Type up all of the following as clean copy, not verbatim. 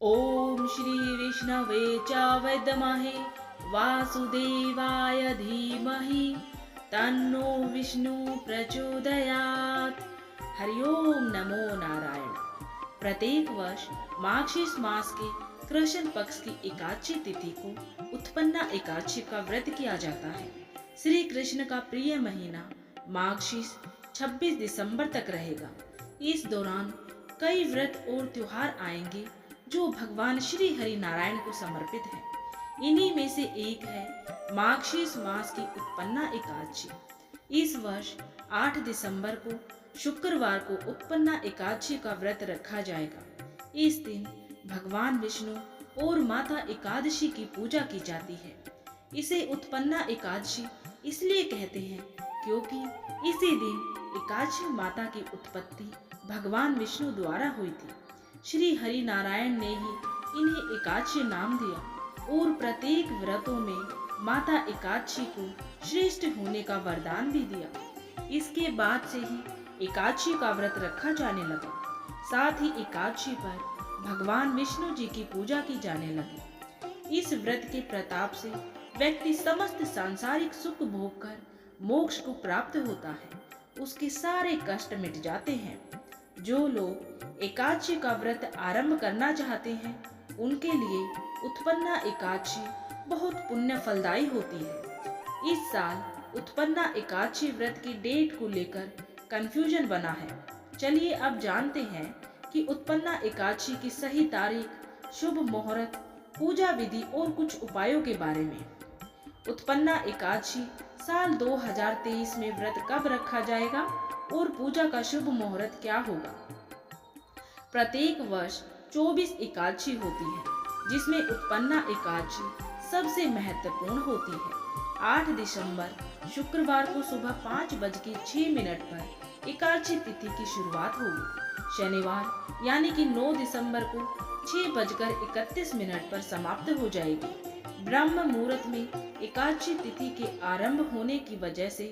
ओम श्री विष्णवे च विद्महे वासुदेवाय धीमहि तन्नो विष्णु प्रचोदयात्। हरिओम नमो नारायण। प्रत्येक वर्ष मार्गशीर्ष मास के कृष्ण पक्ष की एकादशी तिथि को उत्पन्ना एकादशी का व्रत किया जाता है। श्री कृष्ण का प्रिय महीना मार्गशीर्ष 26 दिसंबर तक रहेगा। इस दौरान कई व्रत और त्योहार आएंगे जो भगवान श्री हरि नारायण को समर्पित है। इन्हीं में से एक है मार्गशीर्ष मास की उत्पन्ना एकादशी। इस वर्ष 8 दिसंबर को शुक्रवार को उत्पन्ना एकादशी का व्रत रखा जाएगा। इस दिन भगवान विष्णु और माता एकादशी की पूजा की जाती है। इसे उत्पन्ना एकादशी इसलिए कहते हैं क्योंकि इसी दिन एकादशी माता की उत्पत्ति भगवान विष्णु द्वारा हुई थी। श्री हरि नारायण ने ही इन्हें एकादशी नाम दिया और प्रत्येक व्रतों में माता एकादशी को श्रेष्ठ होने का वरदान भी दिया। इसके बाद से ही एकादशी का व्रत रखा जाने लगा। साथ ही एकादशी पर भगवान विष्णु जी की पूजा की जाने लगी। इस व्रत के प्रताप से व्यक्ति समस्त सांसारिक सुख भोग कर मोक्ष को प्राप्त होता है। उसके सारे कष्ट मिट जाते हैं। जो लोग एकादशी का व्रत आरंभ करना चाहते हैं उनके लिए उत्पन्ना एकादशी बहुत पुण्य फलदायी होती है। इस साल उत्पन्ना एकादशी व्रत की डेट को लेकर कंफ्यूजन बना है। चलिए अब जानते हैं कि उत्पन्ना एकादशी की सही तारीख, शुभ मुहूर्त, पूजा विधि और कुछ उपायों के बारे में। उत्पन्ना एकादशी साल 2023 में व्रत कब रखा जाएगा और पूजा का शुभ मुहूर्त क्या होगा। प्रत्येक वर्ष 24 एकादशी होती है जिसमें उत्पन्ना एकादशी सबसे महत्वपूर्ण होती है। 8 दिसंबर शुक्रवार को सुबह 5:06 पर एकादशी तिथि की शुरुआत होगी। शनिवार यानी कि 9 दिसंबर को 6:31 पर समाप्त हो जाएगी। ब्रह्म मुहूर्त में एकादशी तिथि के आरंभ होने की वजह से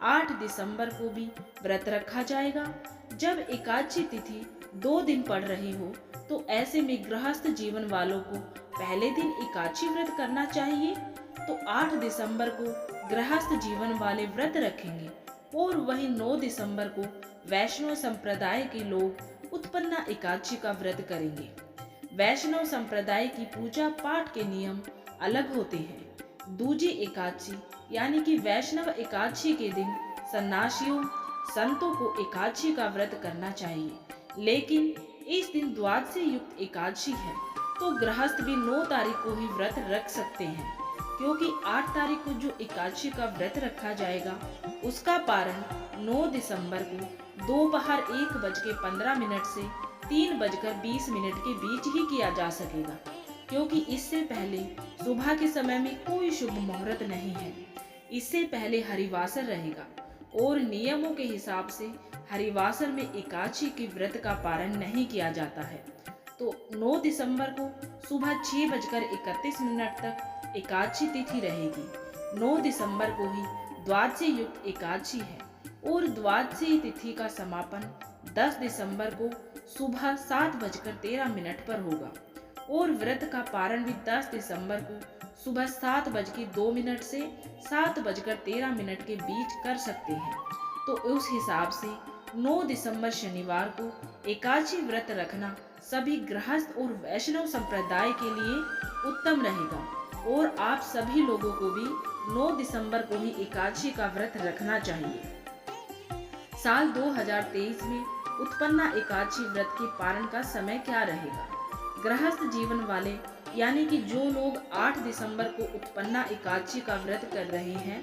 8 दिसंबर को भी व्रत रखा जाएगा। जब एकादशी तिथि 2 दिन पड़ रही हो तो ऐसे में गृहस्थ जीवन वालों को पहले दिन एकादशी व्रत करना चाहिए। तो 8 दिसंबर को गृहस्थ जीवन वाले व्रत रखेंगे और वहीं 9 दिसंबर को वैष्णव संप्रदाय के लोग उत्पन्ना एकादशी का व्रत करेंगे। वैष्णव संप्रदाय की पूजा पाठ के नियम अलग होते हैं। दूजी एकादशी यानी कि वैष्णव एकादशी के दिन सन्यासियों संतों को एकादशी का व्रत करना चाहिए, लेकिन इस दिन द्वादशी युक्त एकादशी है तो गृहस्थ भी 9 तारीख को ही व्रत रख सकते हैं, क्योंकि 8 तारीख को जो एकादशी का व्रत रखा जाएगा उसका पारण 9 दिसंबर को दोपहर 1:15 से 3:20 के बीच ही किया जा सकेगा, क्योंकि इससे पहले सुबह के समय में कोई शुभ मुहूर्त नहीं है। इससे पहले हरिवासर रहेगा और नियमों के हिसाब से हरिवासर में एकादशी के व्रत का पारण नहीं किया जाता है। तो 9 दिसंबर को सुबह 6:31 तक एकादशी तिथि रहेगी। 9 दिसंबर को ही द्वादशी युक्त एकादशी है और द्वादशी तिथि का समापन 10 दिसंबर को सुबह 7:13 पर होगा और व्रत का पारण भी 10 दिसंबर को सुबह 7:02 से 7:13 के बीच कर सकते हैं। तो उस हिसाब से 9 दिसंबर शनिवार को एकादशी व्रत रखना सभी गृहस्थ और वैष्णव संप्रदाय के लिए उत्तम रहेगा और आप सभी लोगों को भी 9 दिसंबर को ही एकादशी का व्रत रखना चाहिए। साल 2023 में उत्पन्ना एकादशी व्रत के पारण का समय क्या रहेगा। गृहस्थ जीवन वाले यानी कि जो लोग 8 दिसंबर को उत्पन्ना एकादशी का व्रत कर रहे हैं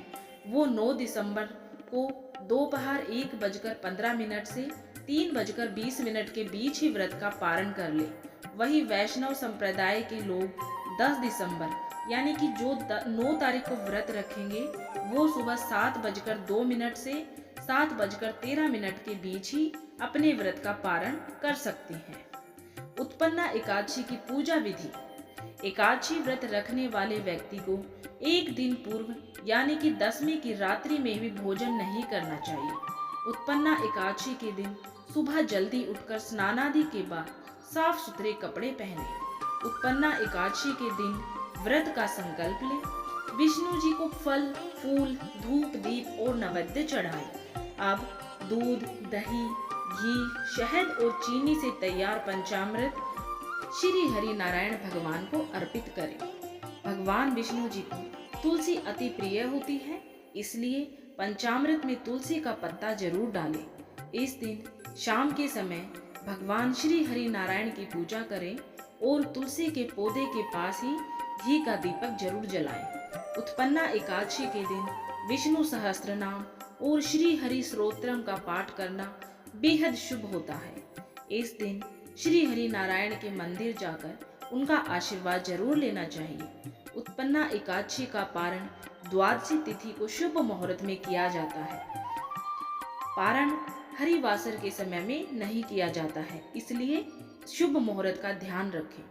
वो 9 दिसंबर को दोपहर 1:15 से 3:20 के बीच ही व्रत का पारण कर ले। वही वैष्णव संप्रदाय के लोग 10 दिसंबर यानी कि जो 9 तारीख को व्रत रखेंगे वो सुबह 7:02 से 7:13 के बीच ही अपने व्रत का पारण कर सकते हैं। उत्पन्ना एकादशी की पूजा विधि। एकादशी व्रत रखने वाले व्यक्ति को एक दिन पूर्व यानी कि 10वीं की रात्रि में भी भोजन नहीं करना चाहिए। उत्पन्ना एकादशी के दिन सुबह जल्दी उठकर स्नानादि के बाद साफ सुथरे कपड़े पहने, उत्पन्ना एकादशी के दिन व्रत का संकल्प लें। विष्णु जी को फल, फूल, धूप, दीप और नैवेद्य चढ़ाएं। अब दूध, दही, घी, शहद और चीनी से तैयार पंचामृत श्री हरि नारायण भगवान को अर्पित करें। भगवान विष्णु जी को तुलसी अति प्रिय होती है, इसलिए पंचामृत में तुलसी का पत्ता जरूर डालें। इस दिन शाम के समय भगवान श्री हरि नारायण की पूजा करें और तुलसी के पौधे के पास ही घी का दीपक जरूर जलाएं। उत्पन्ना एकादशी के दिन विष्णु सहस्त्र नाम और श्री हरि स्तोत्रम का पाठ करना बेहद शुभ होता है। इस दिन श्री हरि नारायण के मंदिर जाकर उनका आशीर्वाद जरूर लेना चाहिए। उत्पन्ना एकादशी का पारण द्वादशी तिथि को शुभ मुहूर्त में किया जाता है। पारण हरिवासर के समय में नहीं किया जाता है, इसलिए शुभ मुहूर्त का ध्यान रखें।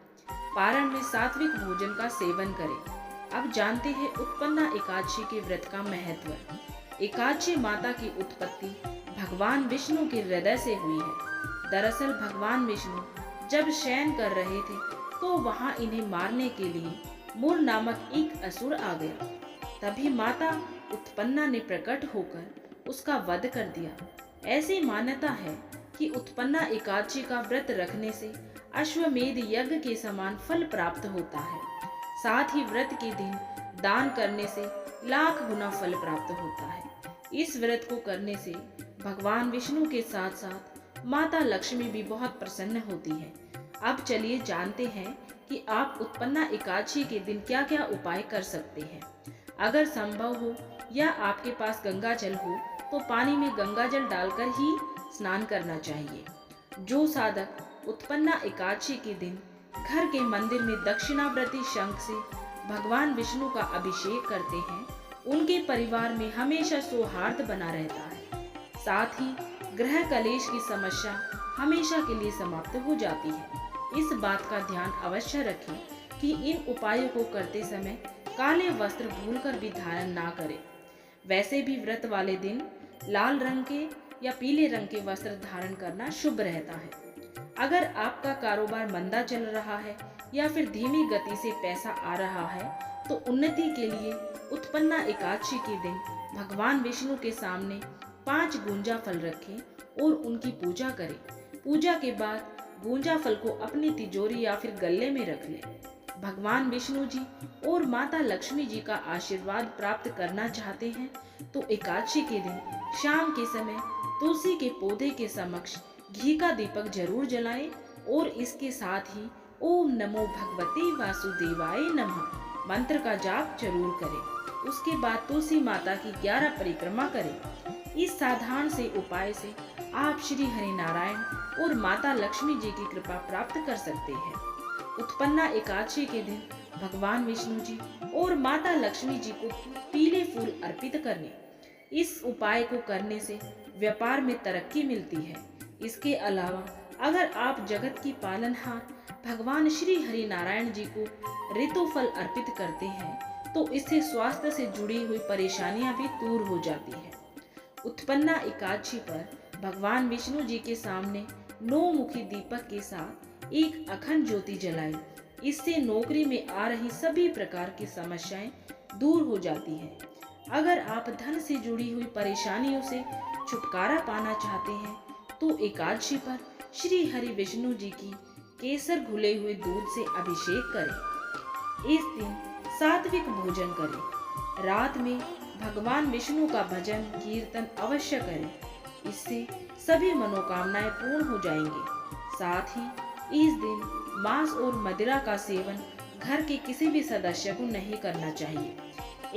पारण में सात्विक भोजन का सेवन करें। अब जानते हैं उत्पन्ना एकादशी के व्रत का महत्व। एकादशी माता की उत्पत्ति भगवान विष्णु के हृदय से हुई है। दरअसल भगवान विष्णु जब शयन कर रहे थे तो वहां इन्हें मारने के लिए मूर नामक एक असुर आ गया। तभी माता उत्पन्ना ने प्रकट होकर उसका वध कर दिया। ऐसी मान्यता है कि उत्पन्ना एकादशी का व्रत रखने से अश्वमेध यज्ञ के समान फल प्राप्त होता है। साथ ही व्रत के दिन दान करने से लाख गुना फल प्राप्त होता है। इस व्रत को करने से भगवान विष्णु के साथ साथ माता लक्ष्मी भी बहुत प्रसन्न होती है। अब चलिए जानते हैं कि आप उत्पन्ना एकादशी के दिन क्या क्या उपाय कर सकते हैं। अगर संभव हो या आपके पास गंगा जल हो तो पानी में गंगा जल डालकर ही स्नान करना चाहिए। जो साधक उत्पन्ना एकादशी के दिन घर के मंदिर में दक्षिणावर्ती शंख से भगवान विष्णु का अभिषेक करते हैं, उनके परिवार में हमेशा सौहार्द बना रहता है। साथ ही ग्रह कलेश की समस्या हमेशा के लिए समाप्त हो जाती है। इस बात का ध्यान अवश्य रखें कि इन उपायों को करते समय काले वस्त्र भूलकर भी धारण ना करें। वैसे भी व्रत वाले दिन लाल रंग के या पीले रंग के वस्त्र धारण करना शुभ रहता है। अगर आपका कारोबार मंदा चल रहा है या फिर धीमी गति से पैसा आ रहा है तो उन्नति के लिए उत्पन्ना एकादशी के दिन भगवान विष्णु के सामने 5 गुंजा फल रखें और उनकी पूजा करें। पूजा के बाद गुंजा फल को अपनी तिजोरी या फिर गले में रख लें। भगवान विष्णु जी और माता लक्ष्मी जी का आशीर्वाद प्राप्त करना चाहते हैं तो एकादशी के दिन शाम के समय तुलसी के पौधे के समक्ष घी का दीपक जरूर जलाएं और इसके साथ ही ओम नमो भगवते वासुदेवाय नमः मंत्र का जाप जरूर करें। उसके बाद तुलसी माता की 11 परिक्रमा करें। इस साधारण से उपाय से आप श्री हरि नारायण और माता लक्ष्मी जी की कृपा प्राप्त कर सकते हैं। उत्पन्ना एकादशी के दिन भगवान विष्णु जी और माता लक्ष्मी जी को पीले फूल अर्पित करने। इस उपाय को करने से व्यापार में तरक्की मिलती है। इसके अलावा अगर आप जगत की पालनहार भगवान श्री हरि नारायण जी को ऋतुफल अर्पित करते हैं तो इससे स्वास्थ्य से जुड़ी हुई परेशानियां भी दूर हो जाती है। उत्पन्ना एकादशी पर भगवान विष्णु जी के सामने 9 मुखी दीपक के साथ एक अखंड ज्योति जलाएं। इससे नौकरी में आ रही सभी प्रकार की समस्याएं दूर हो जाती हैं। अगर आप धन से जुड़ी हुई परेशानियों से छुटकारा पाना चाहते हैं तो एकादशी पर श्री हरि विष्णु जी की केसर घुले हुए दूध से अभिषेक करें। इस दिन सात्विक भोजन करें। रात में भगवान विष्णु का भजन कीर्तन अवश्य करें। इससे सभी मनोकामनाएं पूर्ण हो जाएंगी। साथ ही इस दिन मांस और मदिरा का सेवन घर के किसी भी सदस्य को नहीं करना चाहिए।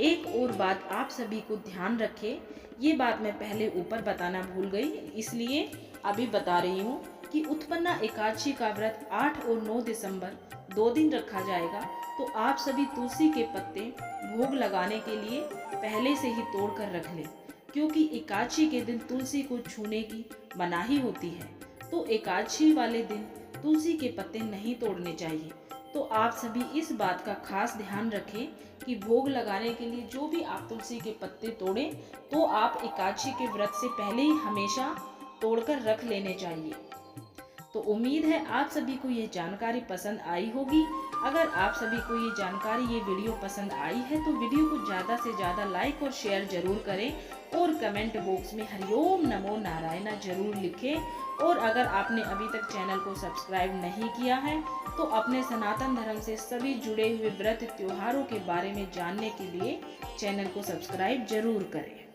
एक और बात आप सभी को ध्यान रखें, ये बात मैं पहले ऊपर बताना भूल गई, इसलिए अभी बता रही हूँ कि उत्पन्ना एकादशी का व्रत 8 और 9 दिसंबर 2 दिन रखा जाएगा। तो आप सभी तुलसी के पत्ते भोग लगाने के लिए पहले से ही तोड़ कर रख लें, क्योंकि एकादशी के दिन तुलसी को छूने की मनाही होती है। तो एकादशी वाले दिन तुलसी के पत्ते नहीं तोड़ने चाहिए। तो आप सभी इस बात का खास ध्यान रखें कि भोग लगाने के लिए जो भी आप तुलसी के पत्ते तोड़ें तो आप एकादशी के व्रत से पहले ही हमेशा तोड़कर रख लेने चाहिए। तो उम्मीद है आप सभी को ये जानकारी पसंद आई होगी। अगर आप सभी को ये जानकारी, ये वीडियो पसंद आई है तो वीडियो को ज़्यादा से ज़्यादा लाइक और शेयर जरूर करें और कमेंट बॉक्स में हरिओम नमो नारायण जरूर लिखें। और अगर आपने अभी तक चैनल को सब्सक्राइब नहीं किया है तो अपने सनातन धर्म से सभी जुड़े हुए व्रत त्योहारों के बारे में जानने के लिए चैनल को सब्सक्राइब जरूर करें।